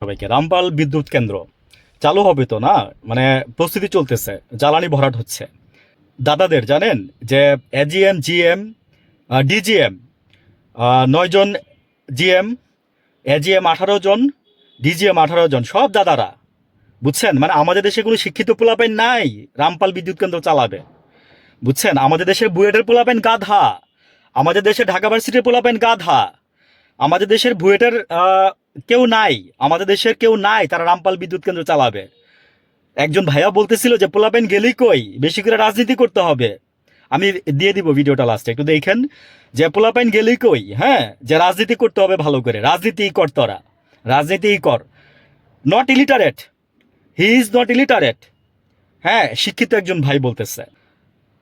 সবাইকে। রামপাল বিদ্যুৎ কেন্দ্র চালু হবে তো না? মানে প্রস্তুতি চলতেছে, জ্বালানি ভরাট হচ্ছে। দাদাদের জানেন যে এজিএম, জিএম, ডিজিএম 9 জন, জিএম, এজিএম 18 জন, ডিজিএম 18 জন, সব দাদারা। বুঝছেন? মানে আমাদের দেশে কোনো শিক্ষিত পোলাপাইন নাই রামপাল বিদ্যুৎ কেন্দ্র চালাবে। বুঝছেন? আমাদের দেশের বুয়েটের পোলাপাইন গাধা, আমাদের দেশে ঢাকা ভার্সিটির পোলাপাইন গাধা, আমাদের দেশের বুয়েটের কেউ নাই, আমাদের দেশের কেউ নাই তারা রামপাল বিদ্যুৎ কেন্দ্র চালাবে। একজন ভাইয়া বলতেছিল যে পোলাপাইন গেলি কই, বেশি করে রাজনীতি করতে হবে। আমি দিয়ে দিব ভিডিওটা লাস্টে, একটু দেখেন যে পোলাপাইন গেলি কই। হ্যাঁ, যে রাজনীতি করতে হবে ভালো করে, রাজনীতি কর তোরা, রাজনীতি কর। Not illiterate, he is not illiterate. হ্যাঁ, শিক্ষিত একজন ভাই বলতেছে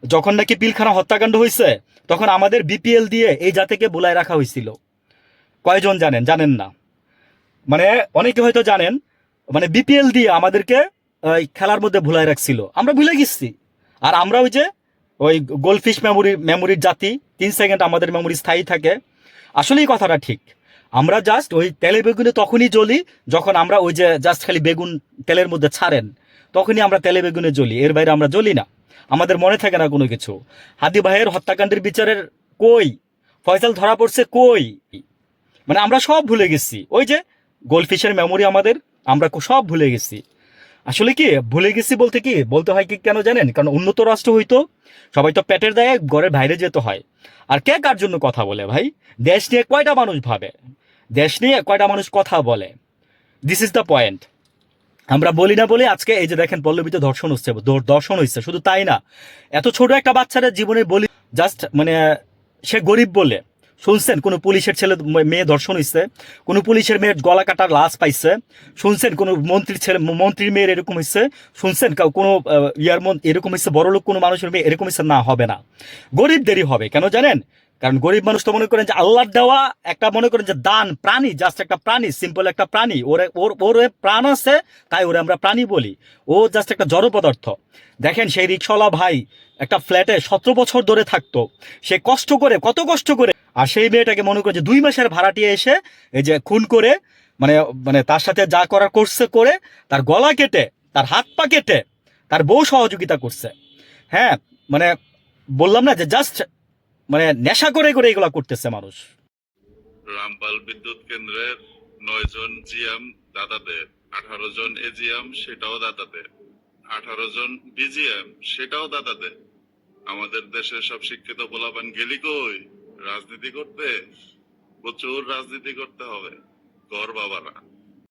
যখন নাকি পিলখানা হত্যাকাণ্ড হয়েছে তখন আমাদের বিপিএল দিয়ে এই জাতিকে বুলায় রাখা হয়েছিল। কয়জন জানেন? জানেন না। মানে অনেকে হয়তো জানেন, মানে বিপিএল দিয়ে আমাদেরকে খেলার মধ্যে ভুলায় রাখছিল, আমরা ভুলে গেছি। আর আমরা ওই যে ওই গোল্ডফিশ মেমোরির জাতি, 3 সেকেন্ড আমাদের মেমোরি স্থায়ী থাকে। আসলে এই কথাটা ঠিক। আমরা জাস্ট ওই তেলে বেগুনে তখনই জ্বলি যখন আমরা ওই যে জাস্ট খালি বেগুন তেলের মধ্যে ছাড়েন, তখনই আমরা তেলে বেগুনে জ্বলি, এর বাইরে আমরা জ্বলি না। আমাদের মনে থাকে না কোনো কিছু। হাদি ভাইয়ের হত্যাকাণ্ডের বিচারের কই? ফয়সাল ধরা পড়ছে কই? মানে আমরা সব ভুলে গেছি। ওই যে গোল্ডফিশের মেমোরি আমাদের, আমরা সব ভুলে গেছি। আসলে কি ভুলে গেছি বলতে কি বলতে হয় কি কেন জানেন? কারণ উন্নত রাষ্ট্র হইতো সবাই তো পেটের দায়ে ঘরের বাইরে যেতে হয়। আর কে কার জন্য কথা বলে ভাই? দেশ নিয়ে কয়টা মানুষ ভাবে, দেশ নিয়ে কয়টা মানুষ কথা বলে? This is the point. আমরা বলি না বলে আজকে এই যে দেখেন পল্লবীতে ধর্ষণ হচ্ছে, দর্শন হচ্ছে। শুধু তাই না, এত ছোট একটা বাচ্চারা জীবনে বলি জাস্ট মানে সে গরিব বলে। শুনছেন কোনো পুলিশের ছেলে মেয়ে ধর্ষণ হয়েছে? কোনো পুলিশের মেয়ের গলা কাটার লাশ পাইছে? শুনছেন কোনো মন্ত্রীর ছেলে মন্ত্রীর মেয়ের এরকম হয়েছে? শুনছেন কোনো ইয়ার এরকম হয়েছে? বড় লোক কোনো মানুষের মেয়ে এরকম হয়েছে? না, হবে না। গরিবদেরই হবে। কেন জানেন? কারণ গরিব মানুষ তো মনে করেন যে আল্লাহর দেওয়া একটা, মনে করেন যে দান, প্রাণী, জাস্ট একটা প্রাণী, সিম্পল একটা প্রাণী। ওর ওর ওর প্রাণ আছে, তাই ওরে আমরা প্রাণী বলি। ও জাস্ট একটা জড় পদার্থ। দেখেন সেই রিক্সাওয়ালা ভাই একটা ফ্ল্যাটে 17 বছর ধরে থাকতো, সে কষ্ট করে, কত কষ্ট করে। আর সেই মেয়েটাকে মনে করে যে 2 মাসের ভাড়াটিয়ে এসে এই যে খুন করে, মানে মানে তার সাথে যা করার করছে করে, তার গলা কেটে, তার হাত পা কেটে, তার বউ সহযোগিতা করছে। হ্যাঁ, মানে বললাম না যে জাস্ট মানে নেশা করে করে এগুলা করতেছে মানুষ। রামপাল বিদ্যুৎ কেন্দ্রের 9 জন জিএম দাদাদের, 18 জন এজিএম সেটাও দাদাদের, 18 জন ডিজিএম সেটাও দাদাদের। আমাদের দেশের সব শিক্ষিত পোলাপান গেলি কই রাজনীতি করতে? প্রচুর রাজনীতি করতে হবে, গড় বাবারা।